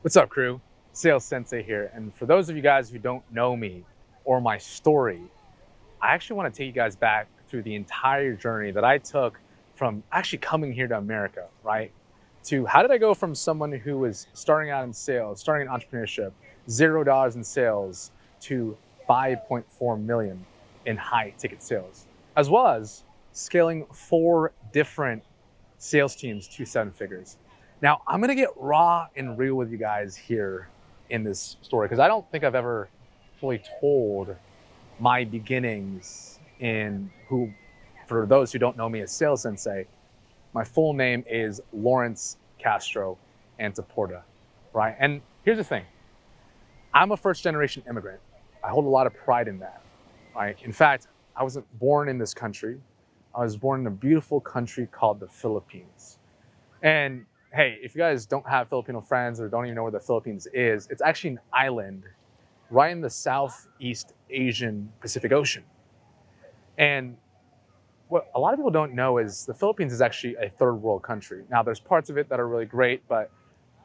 What's up, crew? Sales Sensei here. And for those of you guys who don't know me or my story, I actually want to take you guys back through the entire journey that I took from actually coming here to America, right? To how did I go from someone who was starting out in sales, starting in entrepreneurship, $0 in sales to 5.4 million in high ticket sales, as well as scaling 4 different sales teams to 7 figures. Now, I'm gonna get raw and real with you guys here in this story because I don't think I've ever fully told my beginnings in who, for those who don't know me as Sales Sensei, my full name is Lawrence Castro Antaporta, right? And here's the thing, I'm a first generation immigrant. I hold a lot of pride in that, right? In fact, I wasn't born in this country. I was born in a beautiful country called the Philippines. And hey, if you guys don't have Filipino friends or don't even know where the Philippines is, it's actually an island right in the Southeast Asian Pacific Ocean. And what a lot of people don't know is the Philippines is actually a third world country. Now, there's parts of it that are really great, but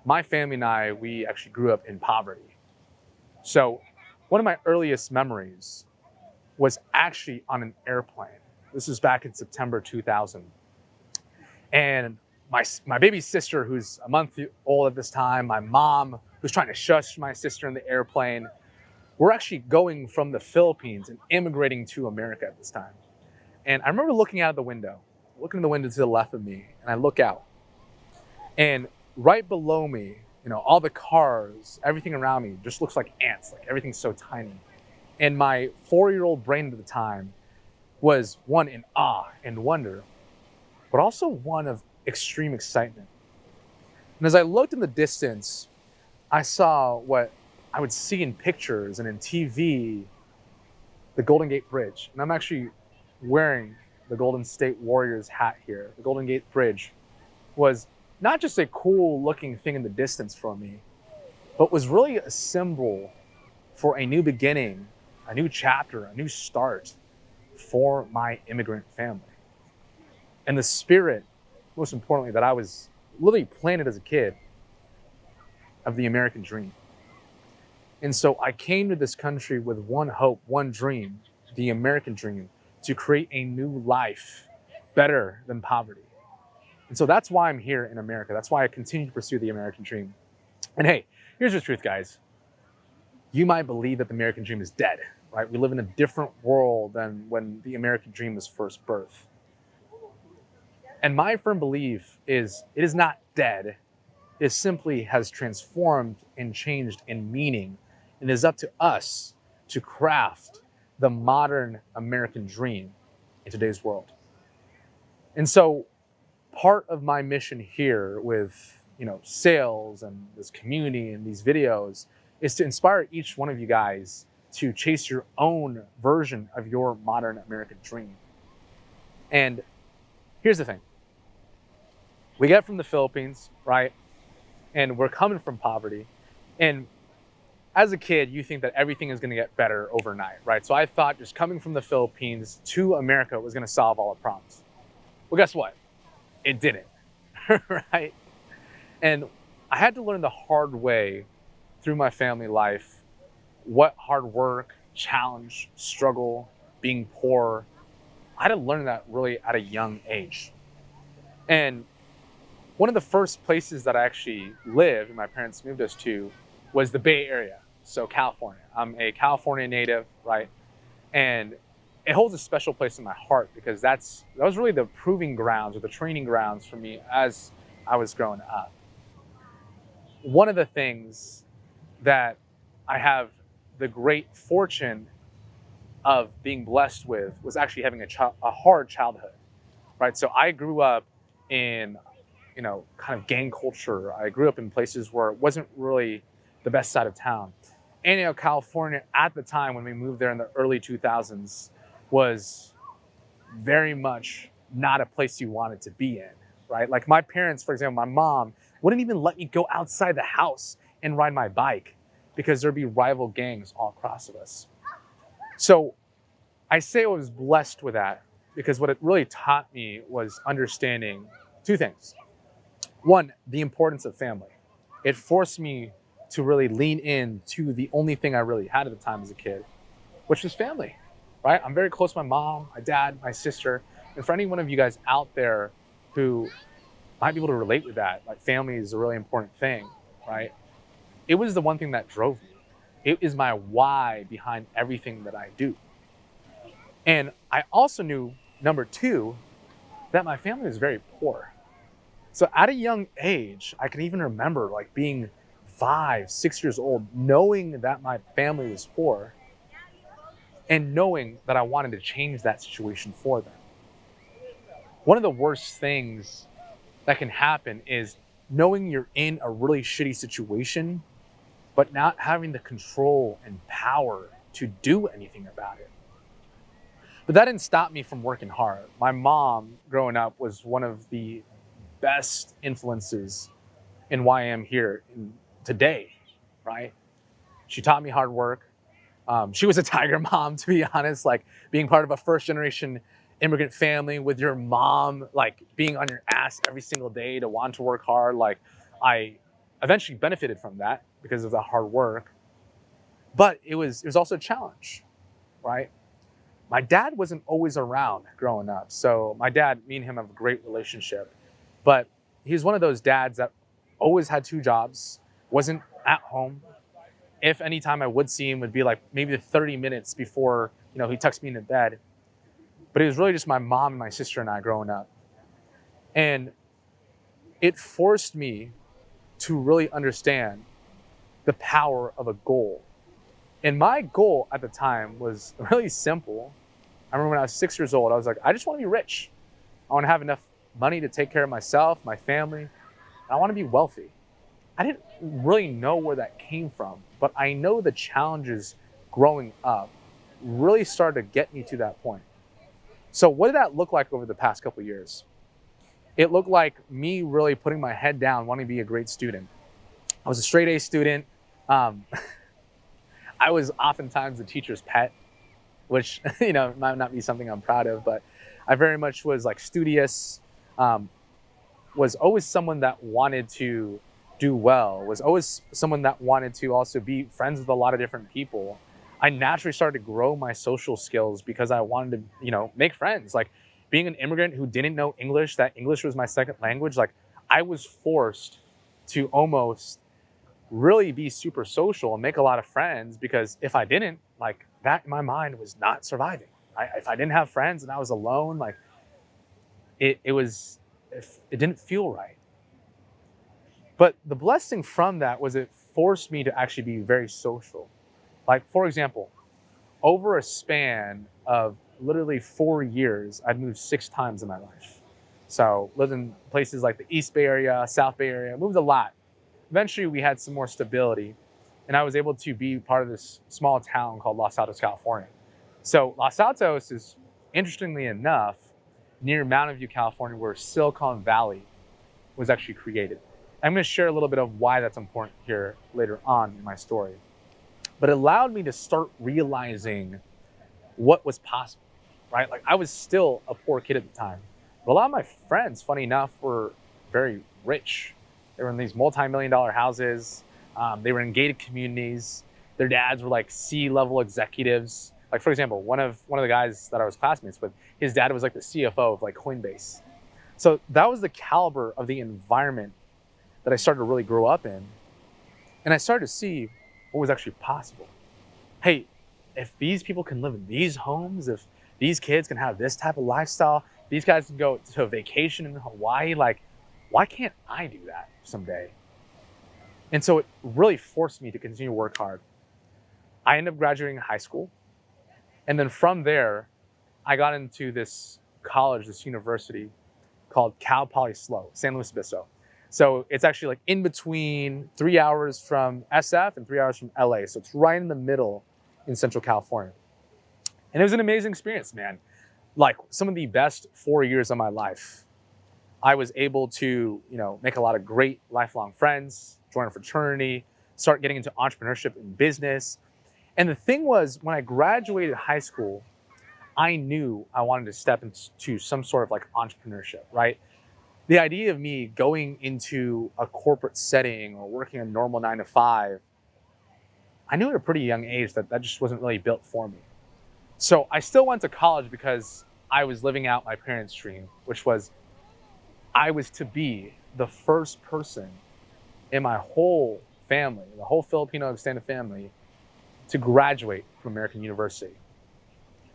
my family and I, we actually grew up in poverty. So one of my earliest memories was actually on an airplane. This was back in September 2000. And my baby sister, who's a month old at this time, my mom, who's trying to shush my sister in the airplane, we're actually going from the Philippines and immigrating to America at this time. And I remember looking out of the window, looking in the window to the left of me, and I look out. And right below me, all the cars, everything around me just looks like ants, like everything's so tiny. And my 4-year-old brain at the time was one in awe and wonder, but also one of extreme excitement. And as I looked in the distance, I saw what I would see in pictures and in TV, the Golden Gate Bridge. And I'm actually wearing the Golden State Warriors hat here. The Golden Gate Bridge was not just a cool looking thing in the distance from me, but was really a symbol for a new beginning, a new chapter, a new start for my immigrant family. And the spirit, most importantly, that I was literally planted as a kid of the American dream. And so I came to this country with one hope, one dream, the American dream, to create a new life better than poverty. And so that's why I'm here in America. That's why I continue to pursue the American dream. And hey, here's the truth, guys. You might believe that the American dream is dead, right? We live in a different world than when the American dream was first birthed. And my firm belief is it is not dead. It simply has transformed and changed in meaning. And it is up to us to craft the modern American dream in today's world. And so part of my mission here with sales and this community and these videos is to inspire each one of you guys to chase your own version of your modern American dream. And here's the thing. We get from the Philippines, right? And we're coming from poverty. And as a kid, you think that everything is going to get better overnight, right? So I thought just coming from the Philippines to America was going to solve all our problems. Well, guess what? It didn't, right? And I had to learn the hard way through my family life what hard work, challenge, struggle, being poor. I had to learn that really at a young age. And one of the first places that I actually lived, and my parents moved us to, was the Bay Area, so California. I'm a California native, right? And it holds a special place in my heart because that was really the proving grounds or the training grounds for me as I was growing up. One of the things that I have the great fortune of being blessed with was actually having a hard childhood, right? So I grew up in, kind of gang culture. I grew up in places where it wasn't really the best side of town. And California at the time when we moved there in the early 2000s was very much not a place you wanted to be in, right? Like my parents, for example, my mom wouldn't even let me go outside the house and ride my bike because there'd be rival gangs all across of us. So I say I was blessed with that because what it really taught me was understanding two things. One, the importance of family. It forced me to really lean in to the only thing I really had at the time as a kid, which was family, right? I'm very close to my mom, my dad, my sister. And for any one of you guys out there who might be able to relate with that, like family is a really important thing, right? It was the one thing that drove me. It is my why behind everything that I do. And I also knew, number two, that my family was very poor. So at a young age, I can even remember like being 5, 6 years old, knowing that my family was poor and knowing that I wanted to change that situation for them. One of the worst things that can happen is knowing you're in a really shitty situation, but not having the control and power to do anything about it. But that didn't stop me from working hard. My mom, growing up, was one of the best influences in why I am here today, right? She taught me hard work. She was a tiger mom, to be honest, like being part of a first generation immigrant family with your mom, like being on your ass every single day to want to work hard. Like I eventually benefited from that because of the hard work, but it was also a challenge, right? My dad wasn't always around growing up. So my dad, me and him have a great relationship, but he's one of those dads that always had two jobs, wasn't at home. If any time I would see him would be like maybe 30 minutes before, he tucks me into bed. But it was really just my mom and my sister and I growing up. And it forced me to really understand the power of a goal. And my goal at the time was really simple. I remember when I was 6 years old, I was like, I just want to be rich. I want to have enough money to take care of myself, my family, and I want to be wealthy. I didn't really know where that came from, but I know the challenges growing up really started to get me to that point. So what did that look like over the past couple of years? It looked like me really putting my head down, wanting to be a great student. I was a straight A student. I was oftentimes the teacher's pet, which might not be something I'm proud of, but I very much was like studious, was always someone that wanted to do well, was always someone that wanted to also be friends with a lot of different people. I naturally started to grow my social skills because I wanted to, make friends. Like being an immigrant who didn't know English, that English was my second language, like I was forced to almost really be super social and make a lot of friends, because if I didn't, like that in my mind was not surviving. If I didn't have friends and I was alone, like it didn't feel right. But the blessing from that was it forced me to actually be very social. Like, for example, over a span of literally 4 years, I'd moved 6 times in my life. So lived in places like the East Bay Area, South Bay Area, moved a lot. Eventually we had some more stability and I was able to be part of this small town called Los Altos, California. So Los Altos is, interestingly enough, near Mountain View, California, where Silicon Valley was actually created. I'm going to share a little bit of why that's important here later on in my story. But it allowed me to start realizing what was possible, right? Like I was still a poor kid at the time. But a lot of my friends, funny enough, were very rich. They were in these multi-million-dollar houses. They were in gated communities. Their dads were like C-level executives. Like, for example, one of the guys that I was classmates with, his dad was like the CFO of like Coinbase. So that was the caliber of the environment that I started to really grow up in. And I started to see what was actually possible. Hey, if these people can live in these homes, if these kids can have this type of lifestyle, these guys can go to a vacation in Hawaii, like, why can't I do that someday? And so it really forced me to continue to work hard. I ended up graduating high school. And then from there, I got into this college, this university called Cal Poly SLO, San Luis Obispo. So it's actually like in between 3 hours from SF and 3 hours from LA. So it's right in the middle in Central California. And it was an amazing experience, man. Like some of the best 4 years of my life. I was able to, make a lot of great lifelong friends, join a fraternity, start getting into entrepreneurship and business. And the thing was, when I graduated high school, I knew I wanted to step into some sort of like entrepreneurship, right? the idea of me going into a corporate setting or working a normal 9 to 5, I knew at a pretty young age that that just wasn't really built for me. So I still went to college because I was living out my parents' dream, which was I was to be the first person in my whole family, the whole Filipino extended family, to graduate from American University.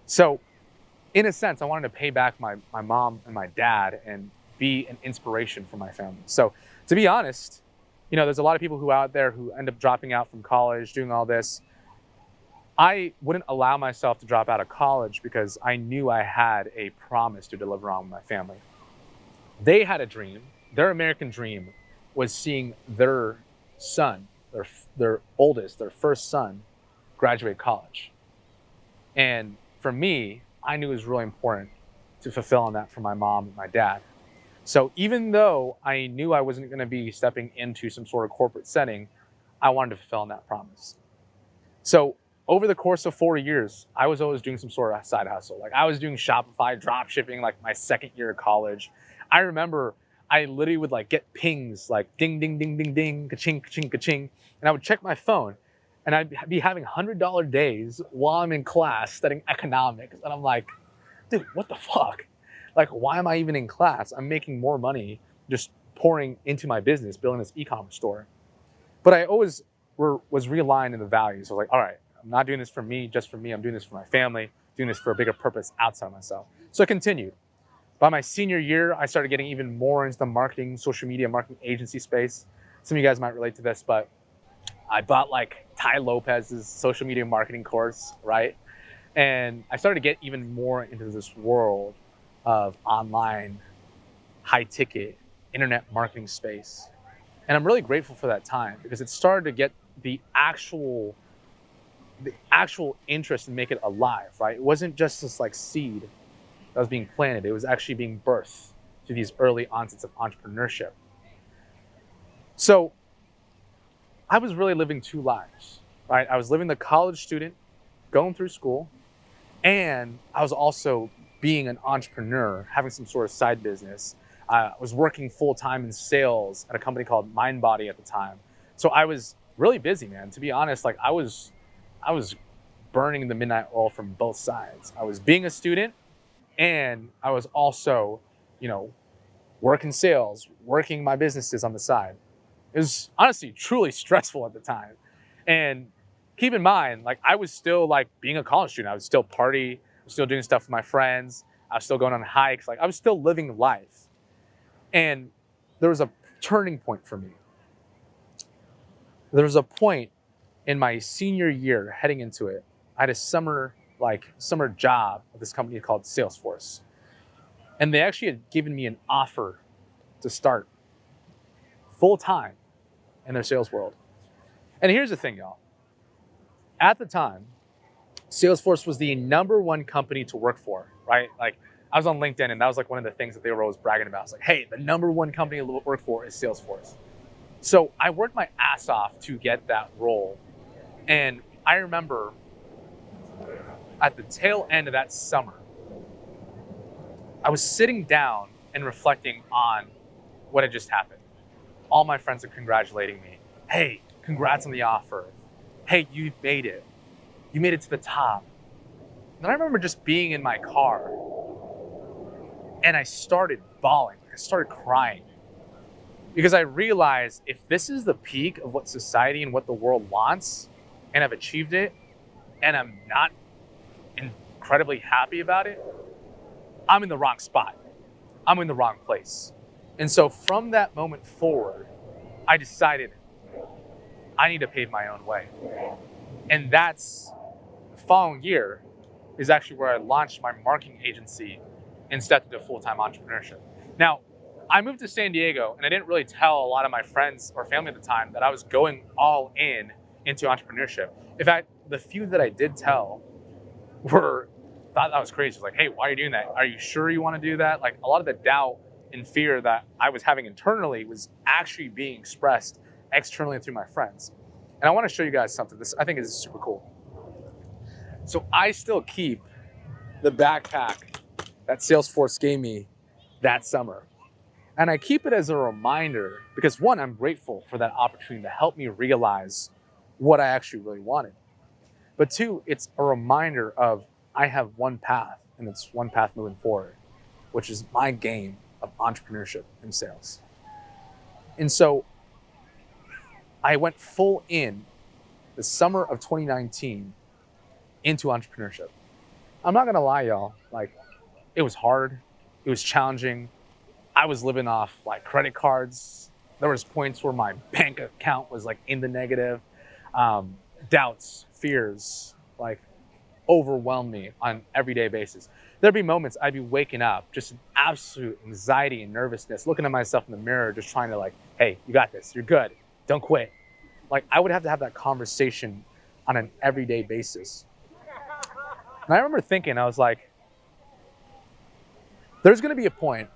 So, in a sense, I wanted to pay back my mom and my dad and be an inspiration for my family. So, to be honest, there's a lot of people who out there who end up dropping out from college, doing all this. I wouldn't allow myself to drop out of college because I knew I had a promise to deliver on with my family. They had a dream. Their American dream was seeing their son, their oldest, their first son, graduate college. And for me, I knew it was really important to fulfill on that for my mom and my dad. So even though I knew I wasn't going to be stepping into some sort of corporate setting, I wanted to fulfill on that promise. So over the course of 4 years, I was always doing some sort of side hustle. Like I was doing Shopify drop shipping like my second year of college. I remember I literally would like get pings like ding, ding, ding, ding, ding, ka-ching, ka-ching, ka-ching. And I would check my phone and I'd be having $100 days while I'm in class studying economics. And I'm like, dude, what the fuck? Like, why am I even in class? I'm making more money just pouring into my business, building this e-commerce store. But I always was realigned in the values. I was like, all right, I'm not doing this for me, just for me. I'm doing this for my family, doing this for a bigger purpose outside of myself. So I continued. By my senior year, I started getting even more into the marketing, social media marketing agency space. Some of you guys might relate to this, but I bought like Tai Lopez's social media marketing course, right? And I started to get even more into this world of online, high ticket, internet marketing space. And I'm really grateful for that time because it started to get the actual interest and make it alive, right? It wasn't just this like seed that was being planted. It was actually being birthed through these early onsets of entrepreneurship. So I was really living two lives, right? I was living the college student, going through school, and I was also being an entrepreneur, having some sort of side business. I was working full-time in sales at a company called MindBody at the time. So I was really busy, man. To be honest, like I was burning the midnight oil from both sides. I was being a student and I was also, working sales, working my businesses on the side. It was honestly truly stressful at the time. And keep in mind, like I was still like being a college student. I was still party, I was still doing stuff with my friends. I was still going on hikes. Like I was still living life. And there was a turning point for me. There was a point in my senior year heading into it. I had a summer job at this company called Salesforce. And they actually had given me an offer to start full time in their sales world. And here's the thing, y'all. At the time, Salesforce was the #1 company to work for, right? Like I was on LinkedIn and that was like one of the things that they were always bragging about. It's like, hey, the #1 company to work for is Salesforce. So I worked my ass off to get that role. And I remember at the tail end of that summer, I was sitting down and reflecting on what had just happened. All my friends are congratulating me. Hey, congrats on the offer. Hey, you made it. You made it to the top. And I remember just being in my car and I started bawling. I started crying because I realized if this is the peak of what society and what the world wants and I've achieved it and I'm not incredibly happy about it, I'm in the wrong spot. I'm in the wrong place. And so from that moment forward, I decided I need to pave my own way. And that's the following year is actually where I launched my marketing agency and stepped into full-time entrepreneurship. Now, I moved to San Diego and I didn't really tell a lot of my friends or family at the time that I was going all in into entrepreneurship. In fact, the few that I did tell thought that was crazy. Like, hey, why are you doing that? Are you sure you want to do that? Like a lot of the doubt and fear that I was having internally was actually being expressed externally through my friends. And I want to show you guys something. This I think is super cool. So I still keep the backpack that Salesforce gave me that summer. And I keep it as a reminder because one, I'm grateful for that opportunity to help me realize what I actually really wanted. But two, it's a reminder of I have one path and it's one path moving forward, which is my game of entrepreneurship and sales. And so I went full in the summer of 2019 into entrepreneurship. I'm not gonna lie, y'all, like it was hard, it was challenging. I was living off like credit cards. There was points where my bank account was like in the negative. Doubts, fears, like overwhelmed me on an everyday basis. There'd be moments I'd be waking up just in absolute anxiety and nervousness, looking at myself in the mirror, just trying to like, hey, you got this, you're good, don't quit. Like I would have to have that conversation on an everyday basis. And I remember thinking, I was like, there's gonna be a point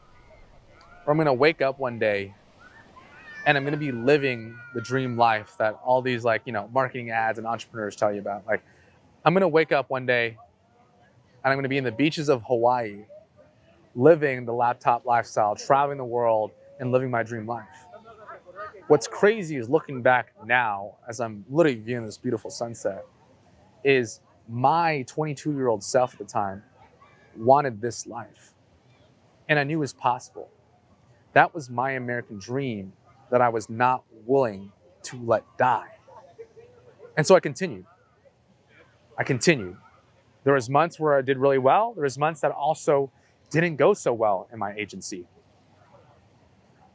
where I'm gonna wake up one day and I'm gonna be living the dream life that all these like, marketing ads and entrepreneurs tell you about. Like, I'm gonna wake up one day and I'm gonna be in the beaches of Hawaii, living the laptop lifestyle, traveling the world and living my dream life. What's crazy is looking back now, as I'm literally viewing this beautiful sunset, is my 22-year-old self at the time wanted this life. And I knew it was possible. That was my American dream that I was not willing to let die. And so I continued. There was months where I did really well. There was months that also didn't go so well in my agency.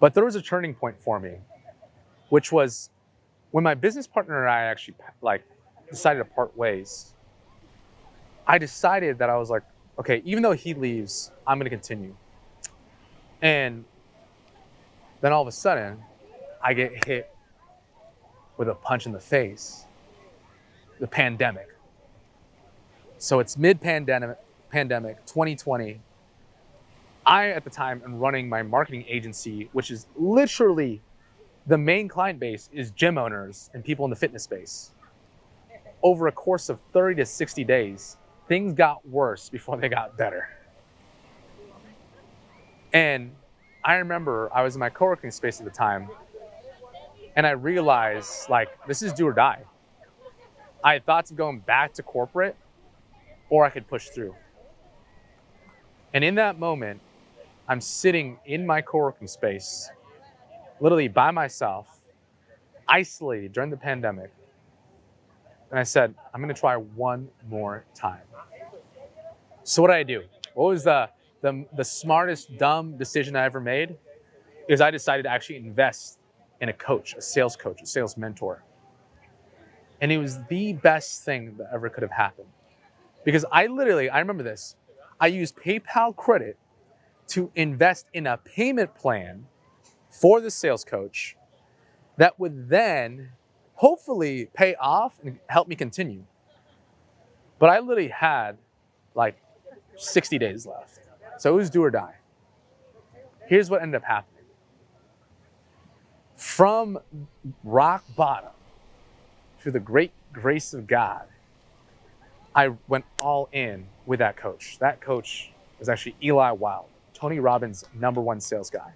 But there was a turning point for me, which was when my business partner and I actually decided to part ways. I decided that I was like, okay, even though he leaves, I'm going to continue. And then all of a sudden, I get hit with a punch in the face, the pandemic. So it's mid-pandemic, 2020. I, at the time, am running my marketing agency, which is literally the main client base is gym owners and people in the fitness space. Over a course of 30 to 60 days, things got worse before they got better. And I remember I was in my co-working space at the time, and I realized, like, this is do or die. I had thoughts of going back to corporate, or I could push through. And in that moment, I'm sitting in my co-working space, literally by myself, isolated during the pandemic. And I said, I'm gonna try one more time. So what did I do? What was the smartest dumb decision I ever made? Is I decided to actually invest in a coach, a sales mentor. And it was the best thing that ever could have happened. Because I remember this, I used PayPal credit to invest in a payment plan for the sales coach that would then hopefully pay off and help me continue. But I literally had like 60 days left. So it was do or die. Here's what ended up happening. From rock bottom, through the great grace of God, I went all in with that coach. That coach was actually Eli Wild, Tony Robbins' #1 sales guy.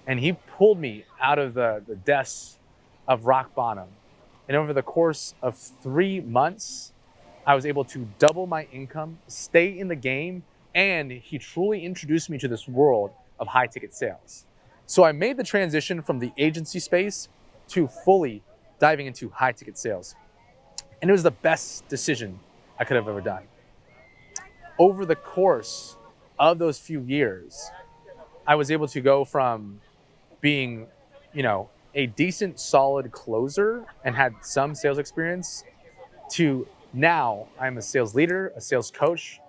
And he pulled me out of the depths of rock bottom. And over the course of 3 months, I was able to double my income, stay in the game, and he truly introduced me to this world of high ticket sales. So I made the transition from the agency space to fully diving into high ticket sales. And it was the best decision I could have ever done. Over the course of those few years, I was able to go from being, a decent, solid closer and had some sales experience to now I'm a sales leader, a sales coach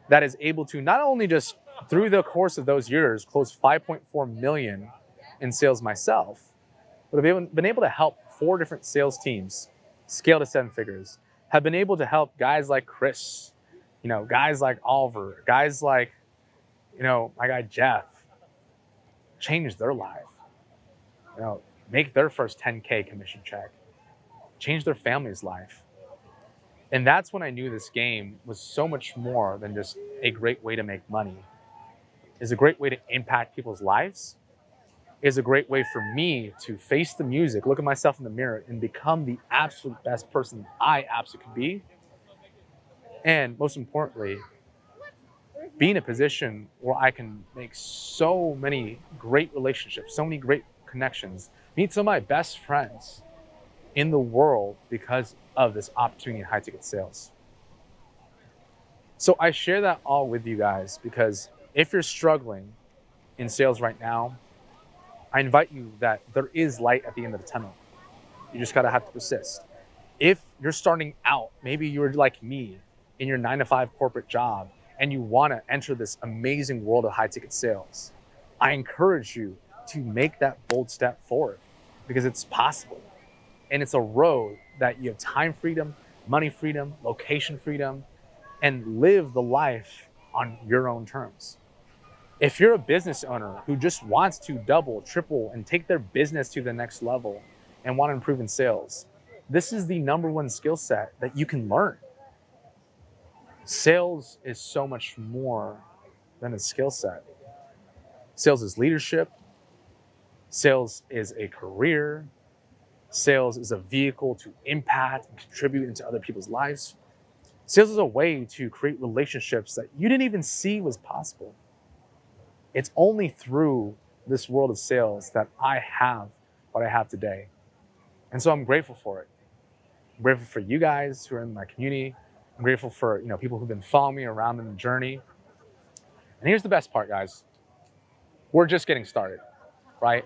that is able to not only just through the course of those years close 5.4 million in sales myself, but I've been able to help 4 different sales teams scale to 7 figures, have been able to help guys like Chris, guys like Oliver, guys like, my guy Jeff, change their life, make their first 10K commission check, change their family's life. And that's when I knew this game was so much more than just a great way to make money. is a great way to impact people's lives, is a great way for me to face the music, look at myself in the mirror, and become the absolute best person I absolutely could be. And most importantly, be in a position where I can make so many great relationships, so many great connections, meet some of my best friends in the world because of this opportunity in high ticket sales. So I share that all with you guys because if you're struggling in sales right now, I invite you that there is light at the end of the tunnel. You just gotta have to persist. If you're starting out, maybe you're like me in your 9-to-5 corporate job and you wanna enter this amazing world of high ticket sales, I encourage you to make that bold step forward because it's possible. And it's a road that you have time freedom, money freedom, location freedom, and live the life on your own terms. If you're a business owner who just wants to double, triple, and take their business to the next level and want to improve in sales, this is the number one skill set that you can learn. Sales is so much more than a skill set. Sales is leadership. Sales is a career. Sales is a vehicle to impact and contribute into other people's lives. Sales is a way to create relationships that you didn't even see was possible. It's only through this world of sales that I have what I have today. And so I'm grateful for it. I'm grateful for you guys who are in my community. I'm grateful for people who've been following me around in the journey. And here's the best part, guys. We're just getting started, right?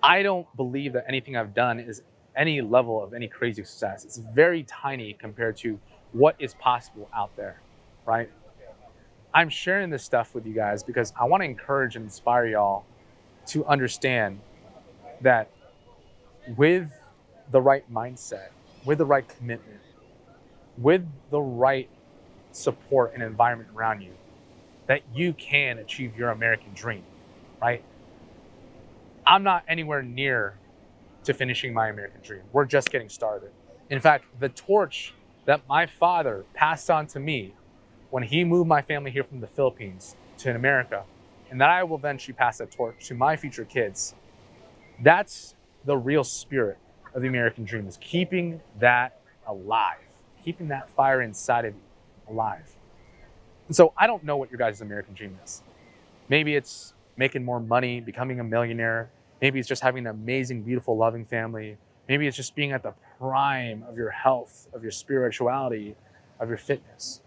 I don't believe that anything I've done is any level of any crazy success. It's very tiny compared to what is possible out there, right? I'm sharing this stuff with you guys because I want to encourage and inspire y'all to understand that with the right mindset, with the right commitment, with the right support and environment around you, that you can achieve your American dream, right? I'm not anywhere near to finishing my American dream. We're just getting started. In fact, the torch that my father passed on to me when he moved my family here from the Philippines to America, and that I will eventually pass that torch to my future kids, that's the real spirit of the American dream, is keeping that alive, keeping that fire inside of you alive. And so I don't know what your guys' American dream is. Maybe it's making more money, becoming a millionaire. Maybe it's just having an amazing, beautiful, loving family. Maybe it's just being at the prime of your health, of your spirituality, of your fitness.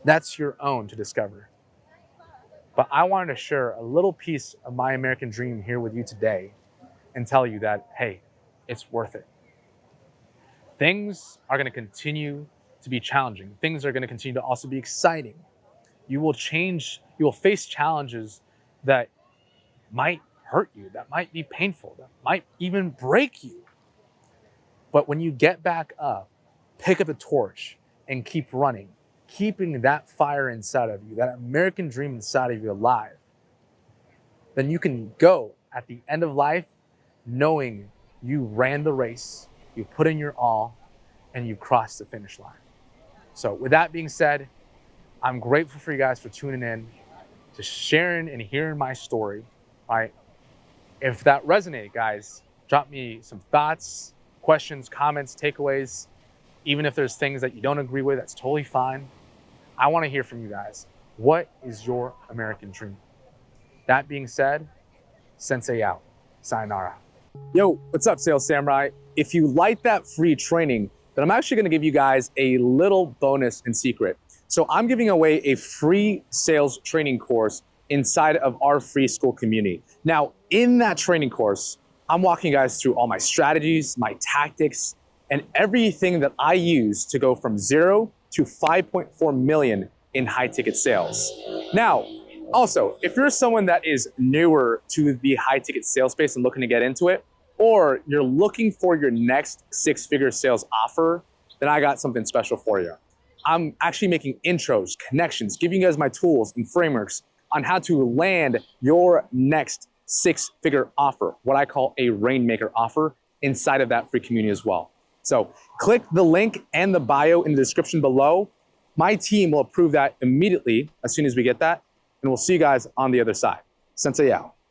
That's your own to discover. But I wanted to share a little piece of my American dream here with you today and tell you that, hey, it's worth it. Things are going to continue to be challenging. Things are going to continue to also be exciting. You will face challenges that might hurt you, that might be painful, that might even break you. But when you get back up, pick up the torch and keep running, keeping that fire inside of you, that American dream inside of you alive, then you can go at the end of life knowing you ran the race, you put in your all, and you crossed the finish line. So with that being said, I'm grateful for you guys for tuning in, to sharing and hearing my story. All right. If that resonated, guys, drop me some thoughts, questions, comments, takeaways. Even if there's things that you don't agree with, that's totally fine. I want to hear from you guys. What is your American dream? That being said, Sensei out. Sayonara. Yo, what's up, Sales Samurai? If you like that free training, then I'm actually going to give you guys a little bonus and secret. So I'm giving away a free sales training course inside of our free school community. Now, in that training course, I'm walking you guys through all my strategies, my tactics, and everything that I use to go from 0 to 5.4 million in high ticket sales. Now, also, if you're someone that is newer to the high ticket sales space and looking to get into it, or you're looking for your next 6-figure sales offer, then I got something special for you. I'm actually making intros, connections, giving you guys my tools and frameworks on how to land your next 6-figure offer, what I call a Rainmaker offer, inside of that free community as well. So click the link and the bio in the description below My team will approve that immediately as soon as we get that, and we'll see you guys on the other side. Sensei out.